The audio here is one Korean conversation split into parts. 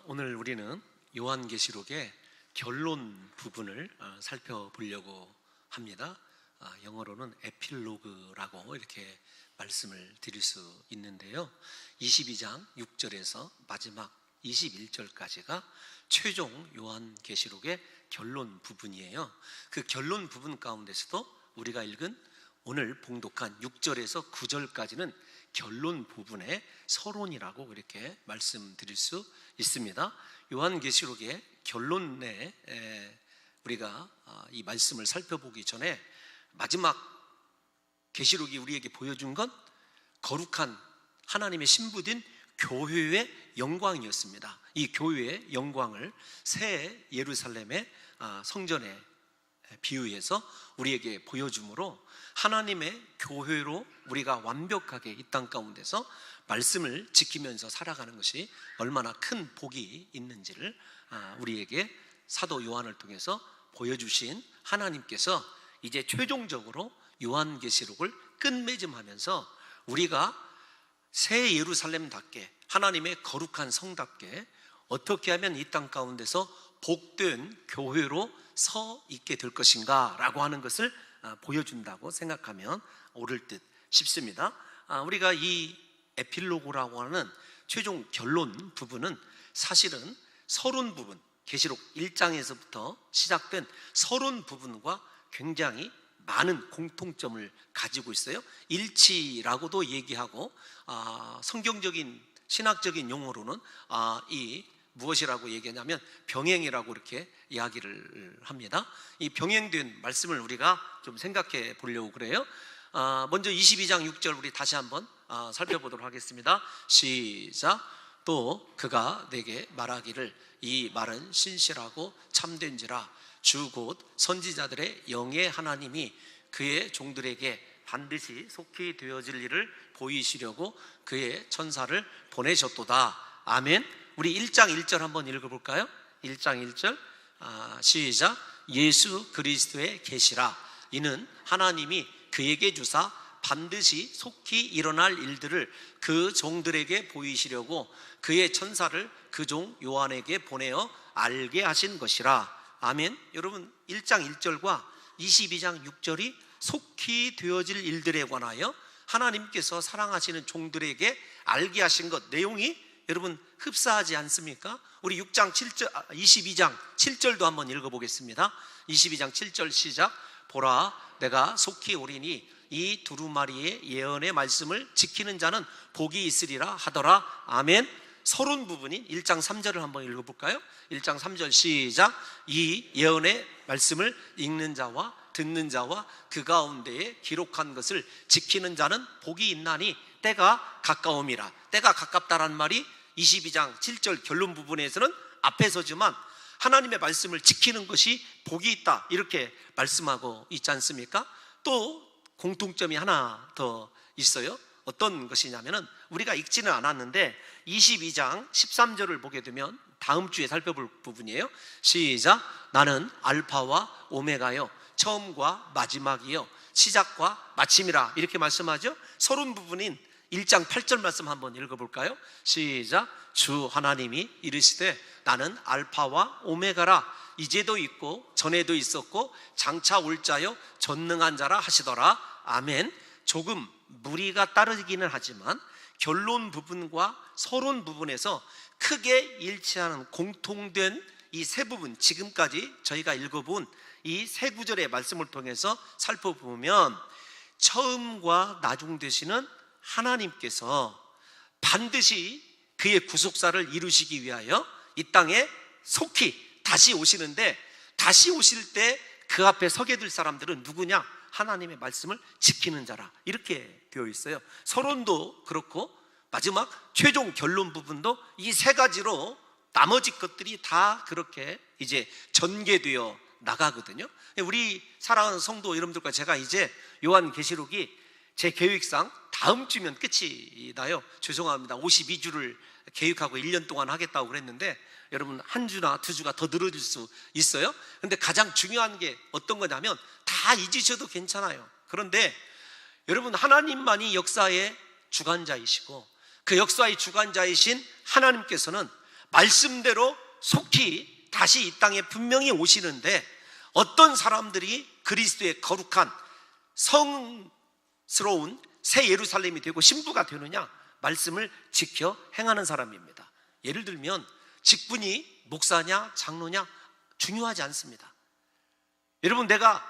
오늘 우리는 요한계시록의 결론 부분을 살펴보려고 합니다. 영어로는 에필로그라고 이렇게 말씀을 드릴 수 있는데요. 22장 6절에서 마지막 21절까지가 최종 요한계시록의 결론 부분이에요. 그 결론 부분 가운데서도 우리가 읽은 오늘 봉독한 6절에서 9절까지는 결론 부분의 서론이라고 이렇게 말씀드릴 수 있습니다. 요한계시록의 결론 내에 우리가 이 말씀을 살펴보기 전에 마지막 계시록이 우리에게 보여준 건 거룩한 하나님의 신부된 교회의 영광이었습니다. 이 교회의 영광을 새 예루살렘의 성전에 비유해서 우리에게 보여주므로 하나님의 교회로 우리가 완벽하게 이 땅 가운데서 말씀을 지키면서 살아가는 것이 얼마나 큰 복이 있는지를 우리에게 사도 요한을 통해서 보여주신 하나님께서 이제 최종적으로 요한계시록을 끝맺음하면서 우리가 새 예루살렘답게 하나님의 거룩한 성답게 어떻게 하면 이 땅 가운데서 복된 교회로 서 있게 될 것인가 라고 하는 것을 보여준다고 생각하면 옳을 듯 싶습니다. 우리가 이 에필로그라고 하는 최종 결론 부분은 사실은 서론 부분, 계시록 1장에서부터 시작된 서론 부분과 굉장히 많은 공통점을 가지고 있어요. 일치라고도 얘기하고 성경적인 신학적인 용어로는 이 무엇이라고 얘기하냐면 병행이라고 이렇게 이야기를 합니다. 이 병행된 말씀을 우리가 좀 생각해 보려고 그래요. 먼저 22장 6절 우리 다시 한번 살펴보도록 하겠습니다. 시작. 또 그가 내게 말하기를 이 말은 신실하고 참된지라 주 곧 선지자들의 영의 하나님이 그의 종들에게 반드시 속히 되어질 일을 보이시려고 그의 천사를 보내셨도다. 아멘. 우리 1장 1절 한번 읽어볼까요? 1장 1절 시작. 예수 그리스도의 계시라 이는 하나님이 그에게 주사 반드시 속히 일어날 일들을 그 종들에게 보이시려고 그의 천사를 그 종 요한에게 보내어 알게 하신 것이라. 아멘. 여러분 1장 1절과 22장 6절이 속히 되어질 일들에 관하여 하나님께서 사랑하시는 종들에게 알게 하신 것 내용이 여러분 흡사하지 않습니까? 우리 6장 7절, 22장 7절도 한번 읽어보겠습니다. 22장 7절 시작. 보라 내가 속히 오리니 이 두루마리의 예언의 말씀을 지키는 자는 복이 있으리라 하더라. 아멘. 서론 부분인 1장 3절을 한번 읽어볼까요? 1장 3절 시작. 이 예언의 말씀을 읽는 자와 듣는 자와 그 가운데에 기록한 것을 지키는 자는 복이 있나니 때가 가까움이라. 때가 가깝다라는 말이 22장 7절 결론 부분에서는 앞에서지만 하나님의 말씀을 지키는 것이 복이 있다 이렇게 말씀하고 있지 않습니까? 또 공통점이 하나 더 있어요. 어떤 것이냐면은 우리가 읽지는 않았는데 22장 13절을 보게 되면 다음 주에 살펴볼 부분이에요. 시작. 나는 알파와 오메가요 처음과 마지막이요 시작과 마침이라 이렇게 말씀하죠. 서론 부분인 1장 8절 말씀 한번 읽어볼까요? 시작. 주 하나님이 이르시되 나는 알파와 오메가라 이제도 있고 전에도 있었고 장차 올 자요 전능한 자라 하시더라. 아멘. 조금 무리가 따르기는 하지만 결론 부분과 서론 부분에서 크게 일치하는 공통된 이 세 부분, 지금까지 저희가 읽어본 이 세 구절의 말씀을 통해서 살펴보면 처음과 나중 되시는 하나님께서 반드시 그의 구속사를 이루시기 위하여 이 땅에 속히 다시 오시는데, 다시 오실 때 그 앞에 서게 될 사람들은 누구냐? 하나님의 말씀을 지키는 자라 이렇게 되어 있어요. 서론도 그렇고 마지막 최종 결론 부분도 이 세 가지로 나머지 것들이 다 그렇게 이제 전개되어 나가거든요. 우리 사랑하는 성도 여러분들과 제가 이제 요한계시록이 제 계획상 다음 주면 끝이 나요. 죄송합니다. 52주를 계획하고 1년 동안 하겠다고 그랬는데 여러분 한 주나 두 주가 더 늘어질 수 있어요. 그런데 가장 중요한 게 어떤 거냐면 다 잊으셔도 괜찮아요. 그런데 여러분 하나님만이 역사의 주관자이시고 그 역사의 주관자이신 하나님께서는 말씀대로 속히 다시 이 땅에 분명히 오시는데 어떤 사람들이 그리스도의 거룩한 성스러운 새 예루살렘이 되고 신부가 되느냐? 말씀을 지켜 행하는 사람입니다. 예를 들면 직분이 목사냐 장로냐 중요하지 않습니다. 여러분, 내가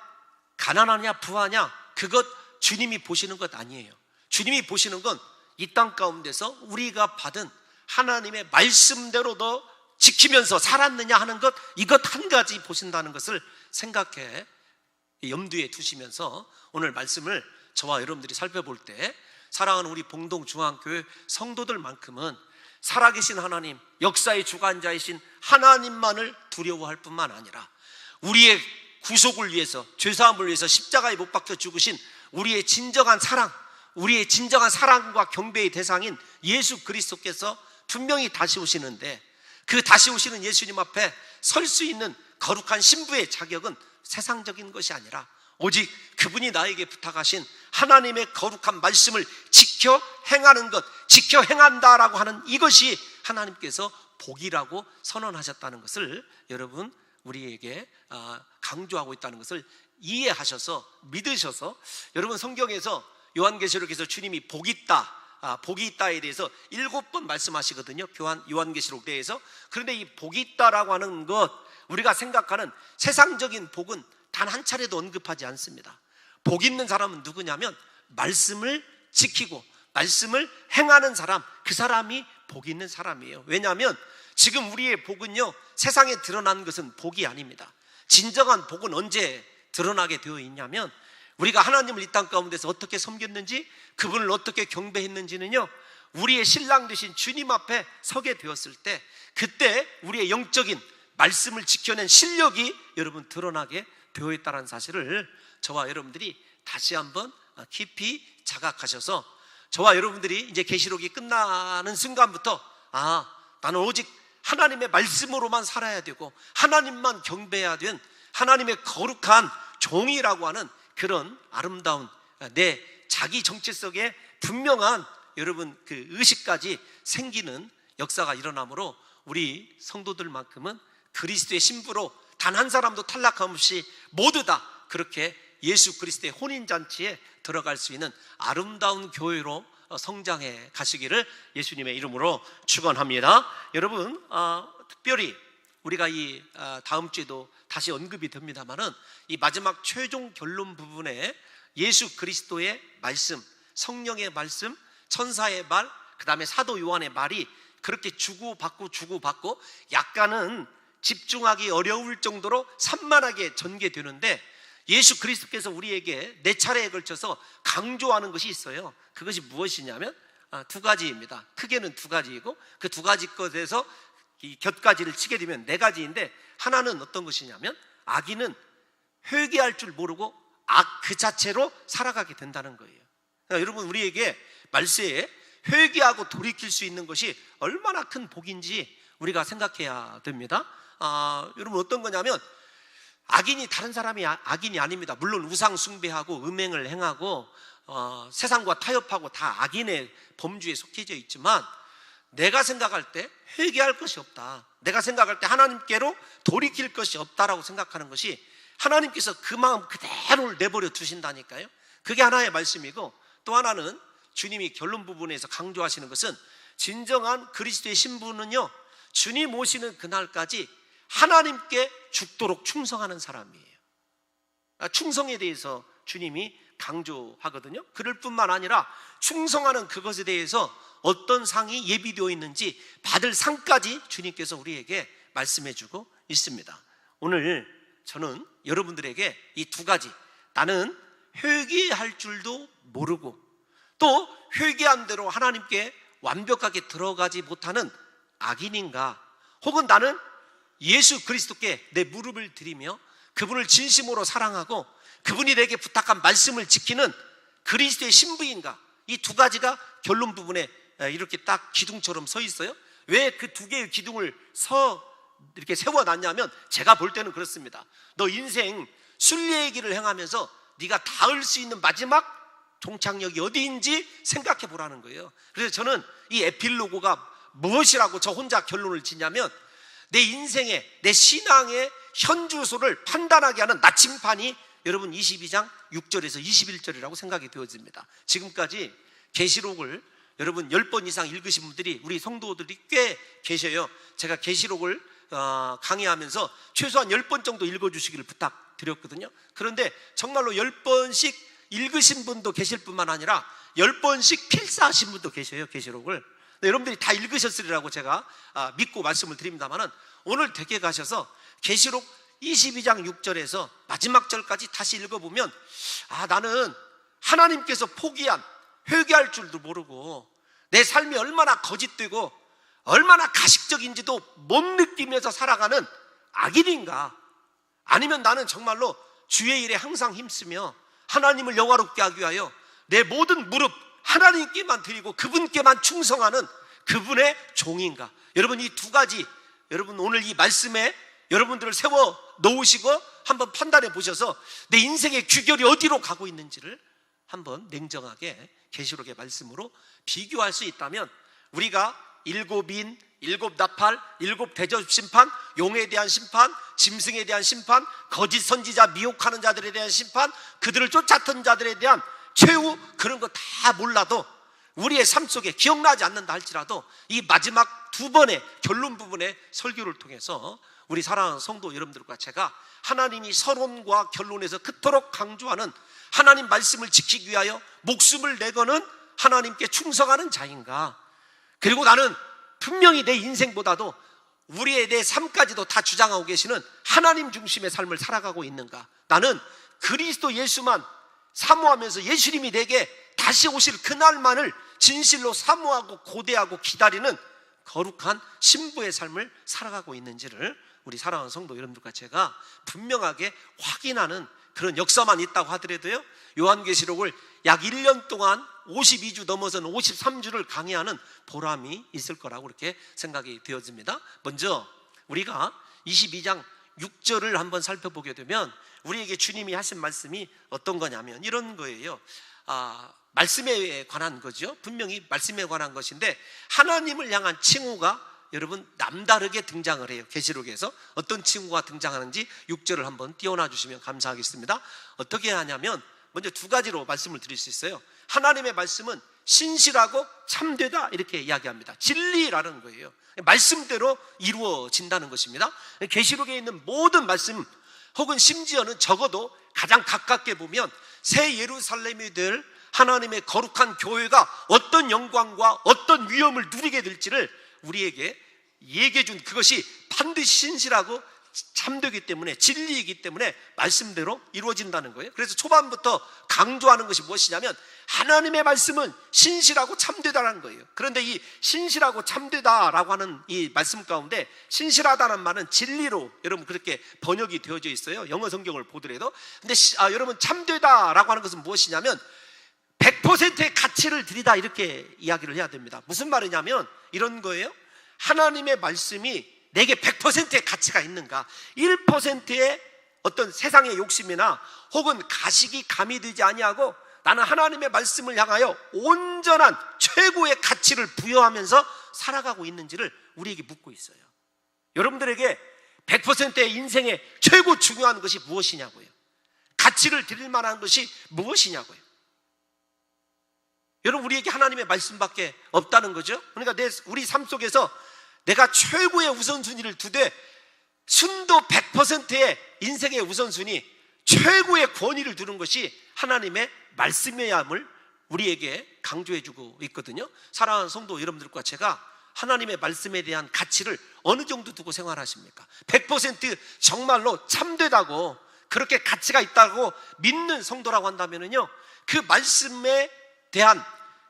가난하냐 부하냐 그것 주님이 보시는 것 아니에요. 주님이 보시는 건 이 땅 가운데서 우리가 받은 하나님의 말씀대로 더 지키면서 살았느냐 하는 것, 이것 한 가지 보신다는 것을 생각해 염두에 두시면서 오늘 말씀을 저와 여러분들이 살펴볼 때 사랑하는 우리 봉동중앙교회 성도들만큼은 살아계신 하나님, 역사의 주관자이신 하나님만을 두려워할 뿐만 아니라 우리의 구속을 위해서, 죄사함을 위해서 십자가에 못 박혀 죽으신 우리의 진정한 사랑, 우리의 진정한 사랑과 경배의 대상인 예수 그리스도께서 분명히 다시 오시는데 그 다시 오시는 예수님 앞에 설 수 있는 거룩한 신부의 자격은 세상적인 것이 아니라 오직 그분이 나에게 부탁하신 하나님의 거룩한 말씀을 지켜 행하는 것, 지켜 행한다라고 하는 이것이 하나님께서 복이라고 선언하셨다는 것을 여러분 우리에게 강조하고 있다는 것을 이해하셔서 믿으셔서, 여러분 성경에서 요한계시록에서 주님이 복이 있다, 복이 있다에 대해서 7번 말씀하시거든요. 요한계시록 때에서. 그런데 이 복이 있다라고 하는 것, 우리가 생각하는 세상적인 복은 단 한 차례도 언급하지 않습니다. 복 있는 사람은 누구냐면 말씀을 지키고 말씀을 행하는 사람, 그 사람이 복 있는 사람이에요. 왜냐하면 지금 우리의 복은요, 세상에 드러나는 것은 복이 아닙니다. 진정한 복은 언제 드러나게 되어 있냐면 우리가 하나님을 이 땅 가운데서 어떻게 섬겼는지, 그분을 어떻게 경배했는지는요, 우리의 신랑 되신 주님 앞에 서게 되었을 때, 그때 우리의 영적인 말씀을 지켜낸 실력이 여러분 드러나게 되어 있다는 사실을 저와 여러분들이 다시 한번 깊이 자각하셔서, 저와 여러분들이 이제 계시록이 끝나는 순간부터 나는 오직 하나님의 말씀으로만 살아야 되고 하나님만 경배해야 된 하나님의 거룩한 종이라고 하는 그런 아름다운 내 자기 정체 속에 분명한 여러분 그 의식까지 생기는 역사가 일어나므로 우리 성도들만큼은 그리스도의 신부로 단 한 사람도 탈락함 없이 모두 다 그렇게 예수 그리스도의 혼인잔치에 들어갈 수 있는 아름다운 교회로 성장해 가시기를 예수님의 이름으로 축원합니다. 여러분, 특별히 우리가 이 다음 주에도 다시 언급이 됩니다만은 이 마지막 최종 결론 부분에 예수 그리스도의 말씀, 성령의 말씀, 천사의 말, 그 다음에 사도 요한의 말이 그렇게 주고받고 약간은 집중하기 어려울 정도로 산만하게 전개되는데, 예수 그리스도께서 우리에게 4차례에 걸쳐서 강조하는 것이 있어요. 그것이 무엇이냐면 2가지입니다. 크게는 2가지이고 그 2가지 것에서 이 곁가지를 치게 되면 4가지인데, 하나는 어떤 것이냐면 악인은 회개할 줄 모르고 악 그 자체로 살아가게 된다는 거예요. 그러니까 여러분, 우리에게 말세에 회개하고 돌이킬 수 있는 것이 얼마나 큰 복인지 우리가 생각해야 됩니다. 여러분, 어떤 거냐면 악인이 다른 사람이 악인이 아닙니다. 물론 우상 숭배하고 음행을 행하고 세상과 타협하고 다 악인의 범주에 속해져 있지만, 내가 생각할 때 회개할 것이 없다, 내가 생각할 때 하나님께로 돌이킬 것이 없다라고 생각하는 것이 하나님께서 그 마음 그대로를 내버려 두신다니까요. 그게 하나의 말씀이고, 또 하나는 주님이 결론 부분에서 강조하시는 것은 진정한 그리스도의 신부는요, 주님 오시는 그날까지 하나님께 죽도록 충성하는 사람이에요. 충성에 대해서 주님이 강조하거든요. 그럴 뿐만 아니라 충성하는 그것에 대해서 어떤 상이 예비되어 있는지 받을 상까지 주님께서 우리에게 말씀해주고 있습니다. 오늘 저는 여러분들에게 이 2가지, 나는 회개할 줄도 모르고 또 회개한 대로 하나님께 완벽하게 들어가지 못하는 악인인가, 혹은 나는 예수 그리스도께 내 무릎을 들이며 그분을 진심으로 사랑하고 그분이 내게 부탁한 말씀을 지키는 그리스도의 신부인가, 이 2가지가 결론 부분에 이렇게 딱 기둥처럼 서 있어요. 왜 그 2개의 기둥을 이렇게 세워놨냐면, 제가 볼 때는 그렇습니다. 너 인생 순례의 길을 행하면서 네가 닿을 수 있는 마지막 종착역이 어디인지 생각해 보라는 거예요. 그래서 저는 이 에필로고가 무엇이라고 저 혼자 결론을 짓냐면, 내 인생의, 내 신앙의 현주소를 판단하게 하는 나침판이 여러분 22장 6절에서 21절이라고 생각이 되어집니다. 지금까지 계시록을 여러분 10번 이상 읽으신 분들이, 우리 성도들이 꽤 계셔요. 제가 계시록을 강의하면서 최소한 10번 정도 읽어주시기를 부탁드렸거든요. 그런데 정말로 10번씩 읽으신 분도 계실 뿐만 아니라 10번씩 필사하신 분도 계셔요, 계시록을. 여러분들이 다 읽으셨으리라고 제가 믿고 말씀을 드립니다만은, 오늘 댁에 가셔서 계시록 22장 6절에서 마지막 절까지 다시 읽어보면, 나는 하나님께서 포기한, 회개할 줄도 모르고 내 삶이 얼마나 거짓되고 얼마나 가식적인지도 못 느끼면서 살아가는 악인인가, 아니면 나는 정말로 주의 일에 항상 힘쓰며 하나님을 영화롭게 하기 위하여 내 모든 무릎 하나님께만 드리고 그분께만 충성하는 그분의 종인가. 여러분, 이 두 가지, 여러분 오늘 이 말씀에 여러분들을 세워 놓으시고 한번 판단해 보셔서 내 인생의 귀결이 어디로 가고 있는지를 한번 냉정하게 계시록의 말씀으로 비교할 수 있다면, 우리가 일곱인, 일곱 나팔, 일곱 대접 심판, 용에 대한 심판, 짐승에 대한 심판, 거짓 선지자 미혹하는 자들에 대한 심판, 그들을 쫓았던 자들에 대한 최후, 그런 거 다 몰라도 우리의 삶 속에 기억나지 않는다 할지라도 이 마지막 두 번의 결론 부분의 설교를 통해서 우리 사랑하는 성도 여러분들과 제가 하나님이 서론과 결론에서 그토록 강조하는 하나님 말씀을 지키기 위하여 목숨을 내거는 하나님께 충성하는 자인가, 그리고 나는 분명히 내 인생보다도 우리의 내 삶까지도 다 주장하고 계시는 하나님 중심의 삶을 살아가고 있는가, 나는 그리스도 예수만 사모하면서 예수님이 내게 다시 오실 그날만을 진실로 사모하고 고대하고 기다리는 거룩한 신부의 삶을 살아가고 있는지를 우리 사랑하는 성도 여러분들과 제가 분명하게 확인하는 그런 역사만 있다고 하더라도요, 요한계시록을 약 1년 동안 52주 넘어서는 53주를 강의하는 보람이 있을 거라고 그렇게 생각이 되어집니다. 먼저 우리가 22장 6절을 한번 살펴보게 되면 우리에게 주님이 하신 말씀이 어떤 거냐면 이런 거예요. 말씀에 관한 거죠. 분명히 말씀에 관한 것인데, 하나님을 향한 칭호가 여러분 남다르게 등장을 해요. 계시록에서 어떤 칭호가 등장하는지 6절을 한번 띄워놔 주시면 감사하겠습니다. 어떻게 하냐면, 먼저 두 가지로 말씀을 드릴 수 있어요. 하나님의 말씀은 신실하고 참되다, 이렇게 이야기합니다. 진리라는 거예요. 말씀대로 이루어진다는 것입니다. 계시록에 있는 모든 말씀, 혹은 심지어는 적어도 가장 가깝게 보면 새 예루살렘이 될 하나님의 거룩한 교회가 어떤 영광과 어떤 위엄을 누리게 될지를 우리에게 얘기해 준, 그것이 반드시 신실하고 참되기 때문에, 진리이기 때문에 말씀대로 이루어진다는 거예요. 그래서 초반부터 강조하는 것이 무엇이냐면 하나님의 말씀은 신실하고 참되다라는 거예요. 그런데 이 신실하고 참되다라고 하는 이 말씀 가운데 신실하다는 말은 진리로 여러분 그렇게 번역이 되어져 있어요, 영어 성경을 보더라도. 근데 여러분 참되다라고 하는 것은 무엇이냐면 100%의 가치를 드리다, 이렇게 이야기를 해야 됩니다. 무슨 말이냐면 이런 거예요. 하나님의 말씀이 내게 100%의 가치가 있는가, 1%의 어떤 세상의 욕심이나 혹은 가식이 가미되지 아니하고 나는 하나님의 말씀을 향하여 온전한 최고의 가치를 부여하면서 살아가고 있는지를 우리에게 묻고 있어요. 여러분들에게 100%의 인생의 최고 중요한 것이 무엇이냐고요. 가치를 드릴 만한 것이 무엇이냐고요. 여러분, 우리에게 하나님의 말씀밖에 없다는 거죠. 그러니까 우리 삶 속에서 내가 최고의 우선순위를 두되 순도 100%의 인생의 우선순위, 최고의 권위를 두는 것이 하나님의 말씀이어야 함을 우리에게 강조해주고 있거든요. 사랑하는 성도 여러분들과 제가 하나님의 말씀에 대한 가치를 어느 정도 두고 생활하십니까? 100% 정말로 참되다고, 그렇게 가치가 있다고 믿는 성도라고 한다면요, 그 말씀에 대한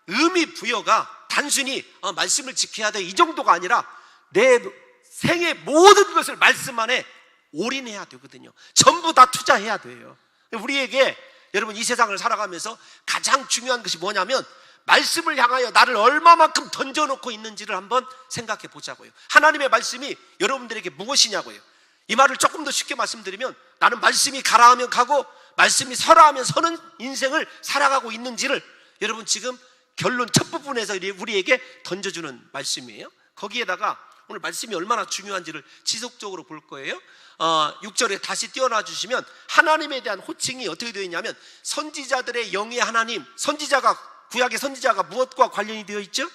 의미 부여가 단순히 말씀을 지켜야 돼, 이 정도가 아니라 내 생의 모든 것을 말씀 안에 올인해야 되거든요. 전부 다 투자해야 돼요. 우리에게 여러분 이 세상을 살아가면서 가장 중요한 것이 뭐냐면 말씀을 향하여 나를 얼마만큼 던져놓고 있는지를 한번 생각해 보자고요. 하나님의 말씀이 여러분들에게 무엇이냐고요. 이 말을 조금 더 쉽게 말씀드리면, 나는 말씀이 가라 하면 가고 말씀이 서라 하면 서는 인생을 살아가고 있는지를 여러분 지금 결론 첫 부분에서 우리에게 던져주는 말씀이에요. 거기에다가 오늘 말씀이 얼마나 중요한지를 지속적으로 볼 거예요. 6절에 다시 띄워놔 주시면 하나님에 대한 호칭이 어떻게 되어 있냐면 선지자들의 영의 하나님, 구약의 선지자가 무엇과 관련이 되어 있죠?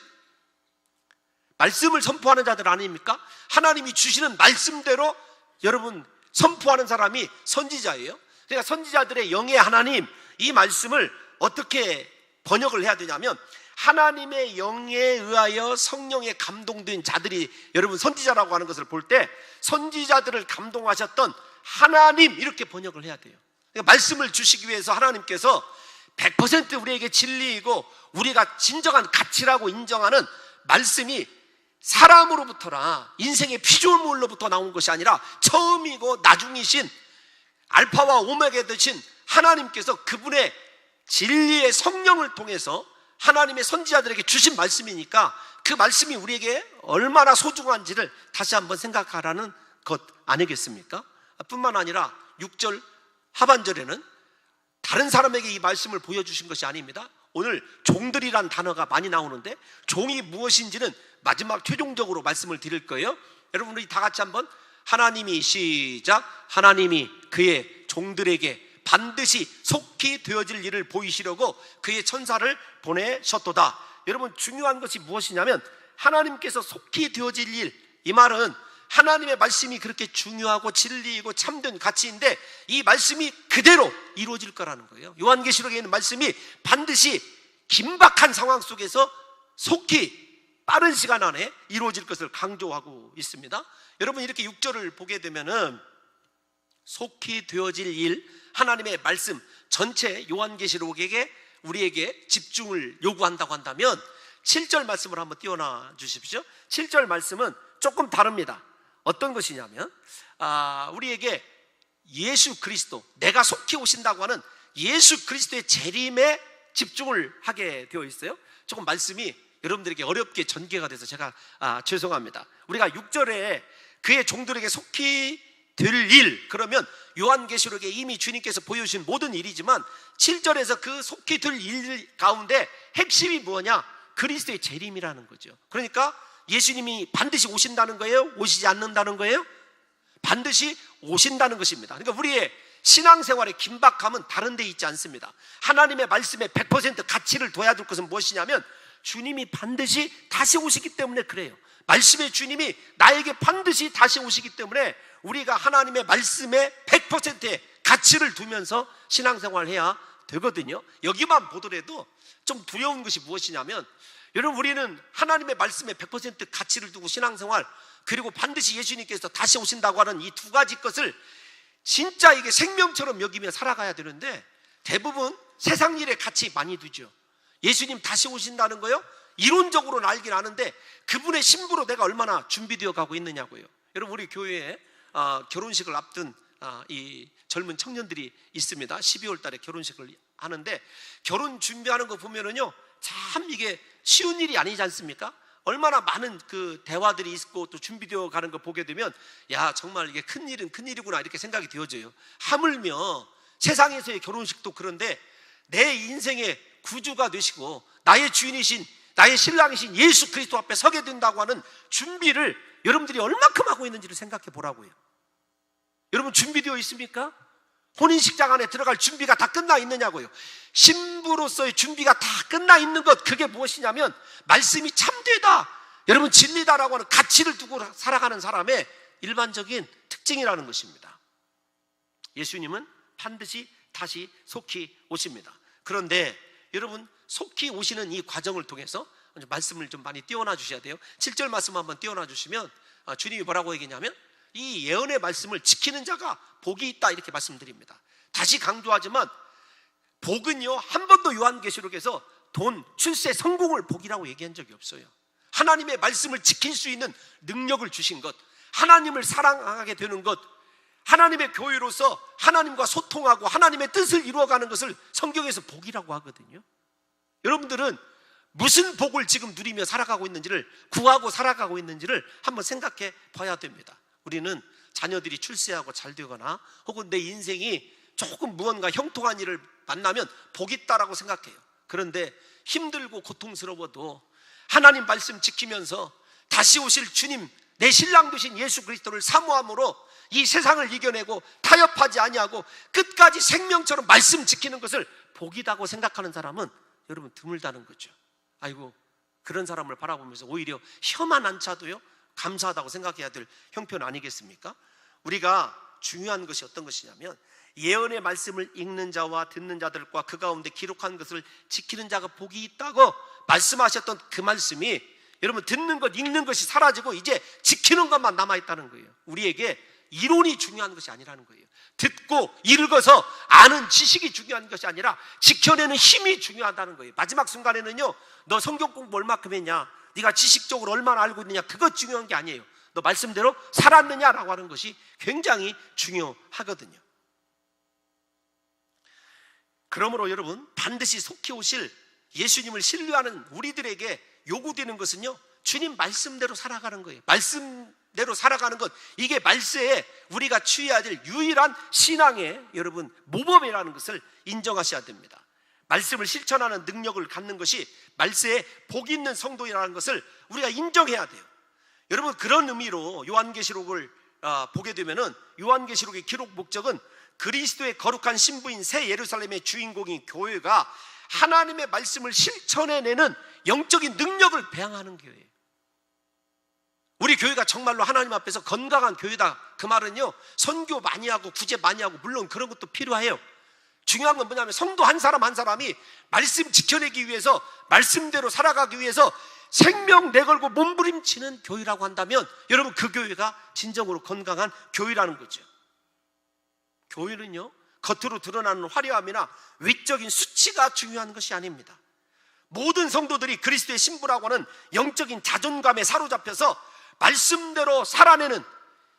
말씀을 선포하는 자들 아닙니까? 하나님이 주시는 말씀대로 여러분 선포하는 사람이 선지자예요. 그러니까 선지자들의 영의 하나님, 이 말씀을 어떻게 번역을 해야 되냐면 하나님의 영에 의하여 성령에 감동된 자들이 여러분 선지자라고 하는 것을 볼 때 선지자들을 감동하셨던 하나님, 이렇게 번역을 해야 돼요. 그러니까 말씀을 주시기 위해서 하나님께서 100% 우리에게 진리이고 우리가 진정한 가치라고 인정하는 말씀이 사람으로부터나 인생의 피조물로부터 나온 것이 아니라 처음이고 나중이신 알파와 오메가 되신 하나님께서 그분의 진리의 성령을 통해서 하나님의 선지자들에게 주신 말씀이니까 그 말씀이 우리에게 얼마나 소중한지를 다시 한번 생각하라는 것 아니겠습니까? 뿐만 아니라 6절 하반절에는 다른 사람에게 이 말씀을 보여주신 것이 아닙니다. 오늘 종들이란 단어가 많이 나오는데 종이 무엇인지는 마지막 최종적으로 말씀을 드릴 거예요. 여러분 우리 다 같이 한번 하나님이 시작. 하나님이 그의 종들에게 반드시 속히 되어질 일을 보이시려고 그의 천사를 보내셨도다. 여러분 중요한 것이 무엇이냐면 하나님께서 속히 되어질 일, 이 말은 하나님의 말씀이 그렇게 중요하고 진리이고 참된 가치인데 이 말씀이 그대로 이루어질 거라는 거예요. 요한계시록에 있는 말씀이 반드시 긴박한 상황 속에서 속히 빠른 시간 안에 이루어질 것을 강조하고 있습니다. 여러분 이렇게 6절을 보게 되면은 속히 되어질 일, 하나님의 말씀 전체 요한계시록에게 우리에게 집중을 요구한다고 한다면 7절 말씀을 한번 띄워놔 주십시오. 7절 말씀은 조금 다릅니다. 어떤 것이냐면 우리에게 예수 그리스도, 내가 속히 오신다고 하는 예수 그리스도의 재림에 집중을 하게 되어 있어요. 조금 말씀이 여러분들에게 어렵게 전개가 돼서 제가 죄송합니다. 우리가 6절에 그의 종들에게 속히 될 일, 그러면 요한계시록에 이미 주님께서 보여주신 모든 일이지만 7절에서 그 속히 될 일 가운데 핵심이 뭐냐? 그리스도의 재림이라는 거죠. 그러니까 예수님이 반드시 오신다는 거예요? 오시지 않는다는 거예요? 반드시 오신다는 것입니다. 그러니까 우리의 신앙생활의 긴박함은 다른 데 있지 않습니다. 하나님의 말씀에 100% 가치를 둬야 될 것은 무엇이냐면 주님이 반드시 다시 오시기 때문에 그래요. 말씀의 주님이 나에게 반드시 다시 오시기 때문에 우리가 하나님의 말씀에 100%의 가치를 두면서 신앙생활을 해야 되거든요. 여기만 보더라도 좀 두려운 것이 무엇이냐면 여러분 우리는 하나님의 말씀에 100% 가치를 두고 신앙생활, 그리고 반드시 예수님께서 다시 오신다고 하는 이 두 가지 것을 진짜 이게 생명처럼 여기며 살아가야 되는데 대부분 세상 일에 가치 많이 두죠. 예수님 다시 오신다는 거요? 이론적으로는 알긴 아는데 그분의 신부로 내가 얼마나 준비되어 가고 있느냐고요. 여러분 우리 교회에 결혼식을 앞둔 이 젊은 청년들이 있습니다. 12월 달에 결혼식을 하는데 결혼 준비하는 거 보면은요 참 이게 쉬운 일이 아니지 않습니까? 얼마나 많은 그 대화들이 있고 또 준비되어 가는 거 보게 되면 야 정말 이게 큰일은 큰일이구나 이렇게 생각이 되어져요. 하물며 세상에서의 결혼식도 그런데 내 인생의 구주가 되시고 나의 주인이신 나의 신랑이신 예수 그리스도 앞에 서게 된다고 하는 준비를 여러분들이 얼마큼 하고 있는지를 생각해 보라고요. 여러분 준비되어 있습니까? 혼인식장 안에 들어갈 준비가 다 끝나 있느냐고요. 신부로서의 준비가 다 끝나 있는 것, 그게 무엇이냐면 말씀이 참되다, 여러분 진리다라고 하는 가치를 두고 살아가는 사람의 일반적인 특징이라는 것입니다. 예수님은 반드시 다시 속히 오십니다. 그런데 여러분 속히 오시는 이 과정을 통해서 말씀을 좀 많이 띄워놔 주셔야 돼요. 7절 말씀 한번 띄워놔 주시면 주님이 뭐라고 얘기냐면 이 예언의 말씀을 지키는 자가 복이 있다 이렇게 말씀드립니다. 다시 강조하지만 복은요 한 번도 요한계시록에서 돈, 출세, 성공을 복이라고 얘기한 적이 없어요. 하나님의 말씀을 지킬 수 있는 능력을 주신 것, 하나님을 사랑하게 되는 것, 하나님의 교회로서 하나님과 소통하고 하나님의 뜻을 이루어가는 것을 성경에서 복이라고 하거든요. 여러분들은 무슨 복을 지금 누리며 살아가고 있는지를, 구하고 살아가고 있는지를 한번 생각해 봐야 됩니다. 우리는 자녀들이 출세하고 잘 되거나 혹은 내 인생이 조금 무언가 형통한 일을 만나면 복 있다라고 생각해요. 그런데 힘들고 고통스러워도 하나님 말씀 지키면서 다시 오실 주님, 내 신랑 되신 예수 그리스도를 사모함으로 이 세상을 이겨내고 타협하지 아니하고 끝까지 생명처럼 말씀 지키는 것을 복이라고 생각하는 사람은 여러분 드물다는 거죠. 아이고, 그런 사람을 바라보면서 오히려 혀만 안 차도요 감사하다고 생각해야 될 형편 아니겠습니까? 우리가 중요한 것이 어떤 것이냐면, 예언의 말씀을 읽는 자와 듣는 자들과 그 가운데 기록한 것을 지키는 자가 복이 있다고 말씀하셨던 그 말씀이 여러분 듣는 것, 읽는 것이 사라지고 이제 지키는 것만 남아있다는 거예요. 우리에게 이론이 중요한 것이 아니라는 거예요. 듣고 읽어서 아는 지식이 중요한 것이 아니라 지켜내는 힘이 중요하다는 거예요. 마지막 순간에는요, 너 성경 공부 얼마큼 했냐, 네가 지식적으로 얼마나 알고 있느냐, 그것 중요한 게 아니에요. 너 말씀대로 살았느냐라고 하는 것이 굉장히 중요하거든요. 그러므로 여러분, 반드시 속히 오실 예수님을 신뢰하는 우리들에게 요구되는 것은요, 주님 말씀대로 살아가는 거예요. 말씀대로 살아가는 것, 이게 말세에 우리가 취해야 될 유일한 신앙의 여러분 모범이라는 것을 인정하셔야 됩니다. 말씀을 실천하는 능력을 갖는 것이 말세에 복 있는 성도이라는 것을 우리가 인정해야 돼요. 여러분, 그런 의미로 요한계시록을 보게 되면은, 요한계시록의 기록 목적은 그리스도의 거룩한 신부인 새 예루살렘의 주인공인 교회가 하나님의 말씀을 실천해내는 영적인 능력을 배양하는 교회예요. 우리 교회가 정말로 하나님 앞에서 건강한 교회다, 그 말은요, 선교 많이 하고 구제 많이 하고 물론 그런 것도 필요해요. 중요한 건 뭐냐면, 성도 한 사람 한 사람이 말씀 지켜내기 위해서, 말씀대로 살아가기 위해서 생명 내걸고 몸부림치는 교회라고 한다면, 여러분, 그 교회가 진정으로 건강한 교회라는 거죠. 교회는요, 겉으로 드러나는 화려함이나 외적인 수치가 중요한 것이 아닙니다. 모든 성도들이 그리스도의 신부라고 하는 영적인 자존감에 사로잡혀서 말씀대로 살아내는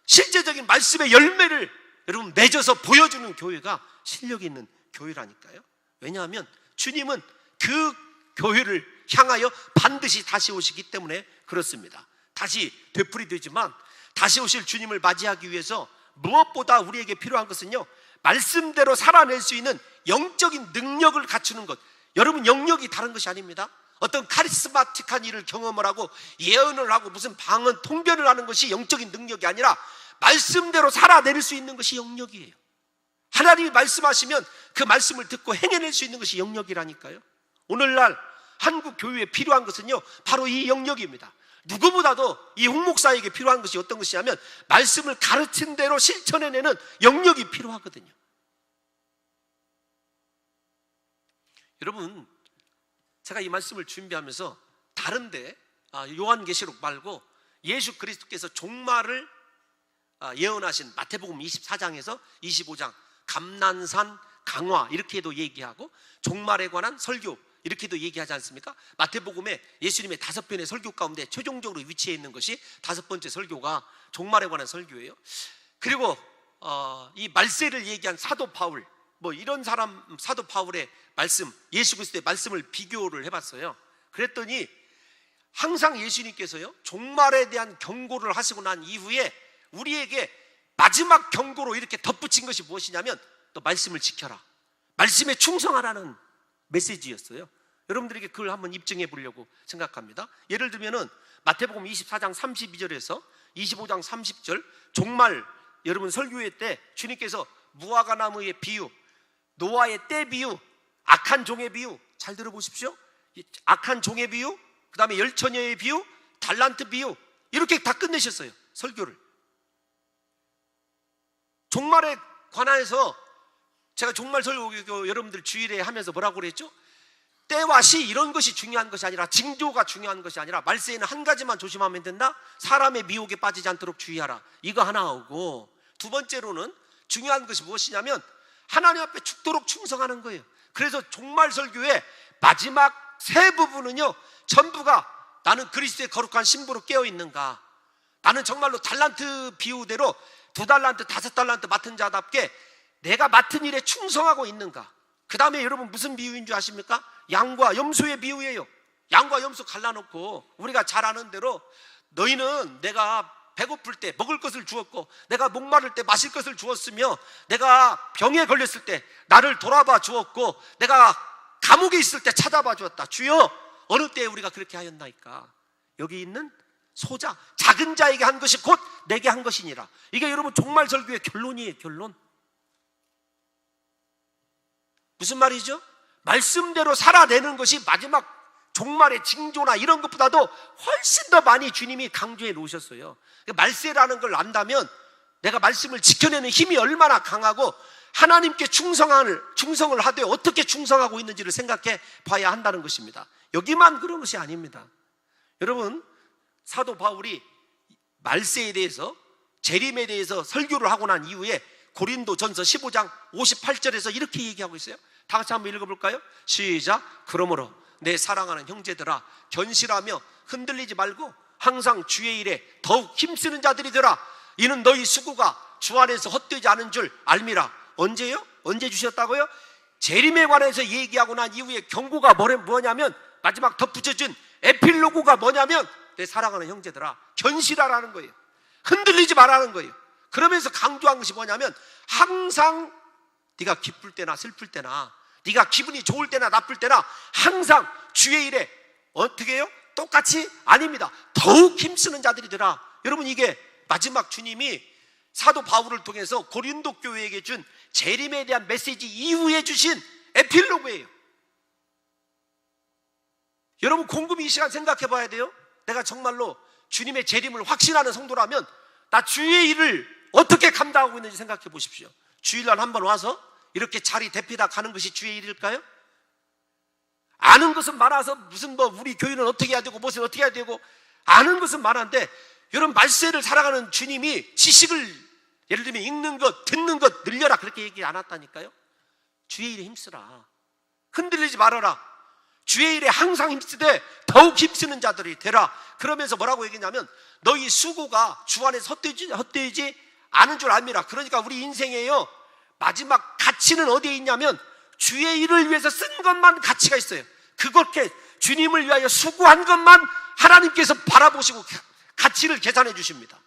실제적인 말씀의 열매를 여러분 맺어서 보여주는 교회가 실력이 있는 교회라니까요. 왜냐하면 주님은 그 교회를 향하여 반드시 다시 오시기 때문에 그렇습니다. 다시 되풀이되지만, 다시 오실 주님을 맞이하기 위해서 무엇보다 우리에게 필요한 것은요, 말씀대로 살아낼 수 있는 영적인 능력을 갖추는 것. 여러분, 영역이 다른 것이 아닙니다. 어떤 카리스마틱한 일을 경험을 하고 예언을 하고 무슨 방언 통변을 하는 것이 영적인 능력이 아니라 말씀대로 살아낼 수 있는 것이 영역이에요. 하나님이 말씀하시면 그 말씀을 듣고 행해낼 수 있는 것이 영역이라니까요. 오늘날 한국 교회에 필요한 것은요, 바로 이 영역입니다. 누구보다도 이 홍목사에게 필요한 것이 어떤 것이냐면, 말씀을 가르친 대로 실천해내는 영역이 필요하거든요. 여러분, 제가 이 말씀을 준비하면서 다른데 요한계시록 말고 예수 그리스도께서 종말을 예언하신 마태복음 24장에서 25장 감난산 강화 이렇게도 얘기하고, 종말에 관한 설교 이렇게도 얘기하지 않습니까? 마태복음에 예수님의 5편의 설교 가운데 최종적으로 위치해 있는 것이 5번째 설교가 종말에 관한 설교예요. 그리고 이 말세를 얘기한 사도 바울, 뭐 이런 사람, 사도 바울의 말씀, 예수 그리스도의 말씀을 비교를 해봤어요. 그랬더니 항상 예수님께서요, 종말에 대한 경고를 하시고 난 이후에 우리에게 마지막 경고로 이렇게 덧붙인 것이 무엇이냐면, 또 말씀을 지켜라, 말씀에 충성하라는 메시지였어요. 여러분들에게 그걸 한번 입증해 보려고 생각합니다. 예를 들면은 마태복음 24장 32절에서 25장 30절 종말 여러분 설교회 때 주님께서 무화과 나무의 비유, 노아의 때 비유, 악한 종의 비유, 잘 들어보십시오. 악한 종의 비유, 그 다음에 열처녀의 비유, 달란트 비유, 이렇게 다 끝내셨어요, 설교를. 종말에 관해서 제가 종말 설교 여러분들 주일에 하면서 뭐라고 그랬죠? 때와 시 이런 것이 중요한 것이 아니라, 징조가 중요한 것이 아니라, 말세에는 한 가지만 조심하면 된다. 사람의 미혹에 빠지지 않도록 주의하라. 이거 하나 하고, 두 번째로는 중요한 것이 무엇이냐면 하나님 앞에 죽도록 충성하는 거예요. 그래서 종말 설교의 마지막 세 부분은요, 전부가 나는 그리스도의 거룩한 신부로 깨어 있는가, 나는 정말로 달란트 비유대로 2달란트 5달란트 맡은 자답게 내가 맡은 일에 충성하고 있는가. 그 다음에 여러분 무슨 비유인 줄 아십니까? 양과 염소의 비유예요. 양과 염소 갈라놓고 우리가 잘 아는 대로, 너희는 내가 배고플 때 먹을 것을 주었고, 내가 목마를 때 마실 것을 주었으며, 내가 병에 걸렸을 때 나를 돌아봐 주었고, 내가 감옥에 있을 때 찾아봐 주었다. 주여, 어느 때에 우리가 그렇게 하였나이까? 여기 있는 소자, 작은 자에게 한 것이 곧 내게 한 것이니라. 이게 여러분 종말설교의 결론이에요. 결론. 무슨 말이죠? 말씀대로 살아내는 것이 마지막 종말의 징조나 이런 것보다도 훨씬 더 많이 주님이 강조해 놓으셨어요. 말세라는 걸 안다면 내가 말씀을 지켜내는 힘이 얼마나 강하고 하나님께 충성을 하되 어떻게 충성하고 있는지를 생각해 봐야 한다는 것입니다. 여기만 그런 것이 아닙니다. 여러분, 사도 바울이 말세에 대해서, 재림에 대해서 설교를 하고 난 이후에 고린도전서 15장 58절에서 이렇게 얘기하고 있어요. 다 같이 한번 읽어볼까요? 시작. 그러므로 내 사랑하는 형제들아, 견실하며 흔들리지 말고 항상 주의 일에 더욱 힘쓰는 자들이 되라. 이는 너희 수고가 주 안에서 헛되지 않은 줄 알미라. 언제요? 언제 주셨다고요? 재림에 관해서 얘기하고 난 이후에 경고가 뭐냐면, 마지막 덧붙여준 에필로그가 뭐냐면, 내 사랑하는 형제들아, 견실하라는 거예요. 흔들리지 말라는 거예요. 그러면서 강조한 것이 뭐냐면, 항상 네가 기쁠 때나 슬플 때나, 네가 기분이 좋을 때나 나쁠 때나 항상 주의 일에 어떻게 해요? 똑같이? 아닙니다. 더욱 힘쓰는 자들이 되라. 여러분, 이게 마지막 주님이 사도 바울을 통해서 고린도 교회에게 준 재림에 대한 메시지 이후에 주신 에필로그예요. 여러분, 곰곰이 이 시간 생각해 봐야 돼요. 내가 정말로 주님의 재림을 확신하는 성도라면 나 주의 일을 어떻게 감당하고 있는지 생각해 보십시오. 주일날 한번 와서 이렇게 자리 대피다 가는 것이 주의 일일까요? 아는 것은 많아서 무슨 우리 교회는 어떻게 해야 되고 무엇을 어떻게 해야 되고 아는 것은 많은데, 여러분, 말세를 살아가는 주님이 지식을 예를 들면 읽는 것, 듣는 것 늘려라 그렇게 얘기 안 했다니까요. 주의 일에 힘쓰라. 흔들리지 말아라. 주의 일에 항상 힘쓰되 더욱 힘쓰는 자들이 되라. 그러면서 뭐라고 얘기했냐면, 너희 수고가 주 안에서 헛되지 않은 줄 압니다. 그러니까 우리 인생에요, 마지막 가치는 어디에 있냐면 주의 일을 위해서 쓴 것만 가치가 있어요. 그렇게 주님을 위하여 수고한 것만 하나님께서 바라보시고 가치를 계산해 주십니다.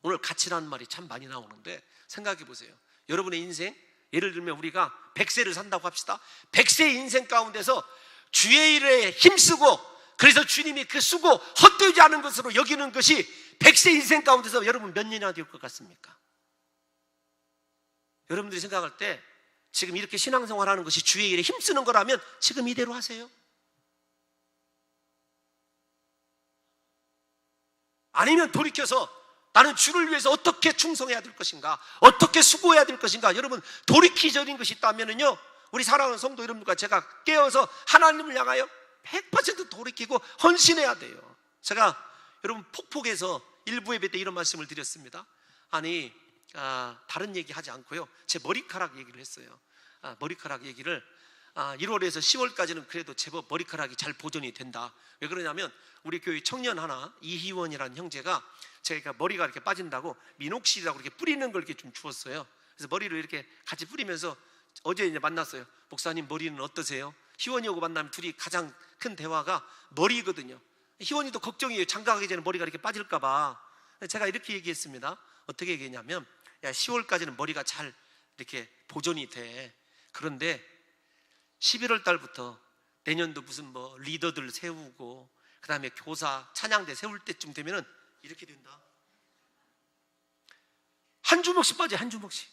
오늘 가치라는 말이 참 많이 나오는데 생각해 보세요. 여러분의 인생, 예를 들면 우리가 100세를 산다고 합시다. 100세의 인생 가운데서 주의 일에 힘쓰고, 그래서 주님이 그 수고 헛되지 않은 것으로 여기는 것이 100세 인생 가운데서 여러분 몇 년이나 될 것 같습니까? 여러분들이 생각할 때 지금 이렇게 신앙생활하는 것이 주의 일에 힘쓰는 거라면 지금 이대로 하세요. 아니면 돌이켜서 나는 주를 위해서 어떻게 충성해야 될 것인가, 어떻게 수고해야 될 것인가. 여러분, 돌이키적인 것이 있다면요, 우리 사랑하는 성도 여러분과 제가 깨어서 하나님을 향하여 100% 돌이키고 헌신해야 돼요. 제가 여러분 폭폭에서 일부 예배 때 이런 말씀을 드렸습니다. 아니, 다른 얘기 하지 않고요, 제 머리카락 얘기를 했어요. 머리카락 얘기를 1월에서 10월까지는 그래도 제법 머리카락이 잘 보존이 된다. 왜 그러냐면 우리 교회 청년 하나, 이희원이라는 형제가 제가 머리가 이렇게 빠진다고 미녹실이라고 이렇게 뿌리는 걸 이렇게 좀 주었어요. 그래서 머리를 이렇게 같이 뿌리면서 어제 이제 만났어요. 목사님 머리는 어떠세요? 희원이하고 만나면 둘이 가장 큰 대화가 머리거든요. 희원이도 걱정이에요. 장가가기 전에 머리가 이렇게 빠질까 봐. 제가 이렇게 얘기했습니다. 어떻게 얘기했냐면, 야, 10월까지는 머리가 잘 이렇게 보존이 돼. 그런데 11월 달부터 내년도 무슨 리더들 세우고 그 다음에 교사 찬양대 세울 때쯤 되면은 이렇게 된다. 한 주먹씩 빠져, 한 주먹씩.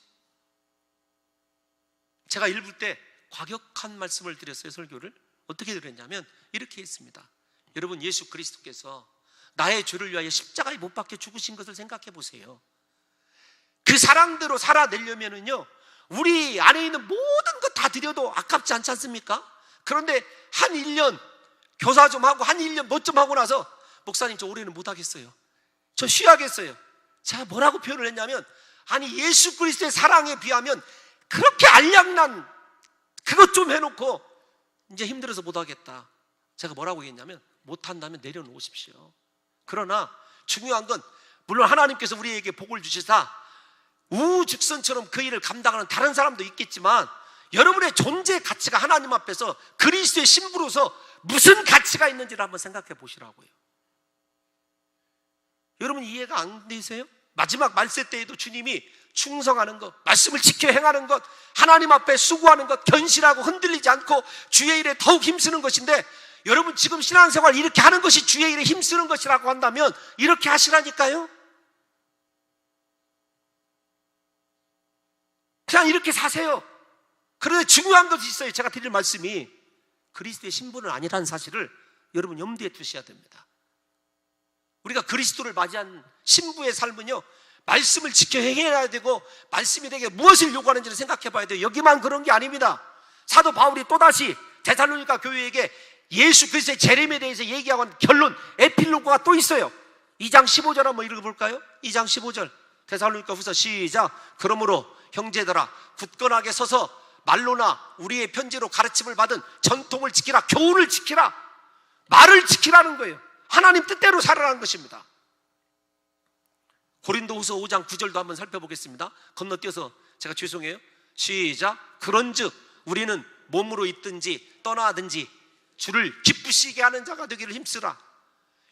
제가 일부 때 과격한 말씀을 드렸어요. 설교를 어떻게 드렸냐면 이렇게 했습니다. 여러분, 예수 그리스도께서 나의 죄를 위하여 십자가에 못 박혀 죽으신 것을 생각해 보세요. 그 사랑대로 살아내려면은요, 우리 안에 있는 모든 것 다 드려도 아깝지 않지 않습니까? 그런데 한 1년 교사 좀 하고 한 1년 뭐 좀 하고 나서, 목사님 저 올해는 못 하겠어요, 저 쉬어야겠어요. 제가 뭐라고 표현을 했냐면, 아니 예수 그리스도의 사랑에 비하면 그렇게 알량난 그것 좀 해놓고 이제 힘들어서 못 하겠다. 제가 뭐라고 얘기했냐면, 못 한다면 내려놓으십시오. 그러나 중요한 건, 물론 하나님께서 우리에게 복을 주시사 우직선처럼 그 일을 감당하는 다른 사람도 있겠지만, 여러분의 존재의 가치가 하나님 앞에서 그리스도의 신부로서 무슨 가치가 있는지를 한번 생각해 보시라고요. 여러분, 이해가 안 되세요? 마지막 말세 때에도 주님이 충성하는 것, 말씀을 지켜 행하는 것, 하나님 앞에 수고하는 것, 견실하고 흔들리지 않고 주의 일에 더욱 힘쓰는 것인데, 여러분 지금 신앙생활 이렇게 하는 것이 주의 일에 힘쓰는 것이라고 한다면 이렇게 하시라니까요. 그냥 이렇게 사세요. 그런데 중요한 것이 있어요. 제가 드릴 말씀이 그리스도의 신분은 아니라는 사실을 여러분 염두에 두셔야 됩니다. 우리가 그리스도를 맞이한 신부의 삶은요, 말씀을 지켜 행해야 되고 말씀이 내게 무엇을 요구하는지를 생각해 봐야 돼요. 여기만 그런 게 아닙니다. 사도 바울이 또다시 데살로니가 교회에게 예수 그리스도의 재림에 대해서 얘기하고 한 결론, 에필로그가 또 있어요. 2장 15절 한번 읽어볼까요? 2장 15절 데살로니가 후서 시작. 그러므로 형제들아 굳건하게 서서 말로나 우리의 편지로 가르침을 받은 전통을 지키라. 교훈을 지키라. 말을 지키라는 거예요. 하나님 뜻대로 살아라는 것입니다. 고린도후서 5장 9절도 한번 살펴보겠습니다. 건너뛰어서 제가 죄송해요. 시작. 그런즉 우리는 몸으로 있든지 떠나든지 주를 기쁘시게 하는 자가 되기를 힘쓰라.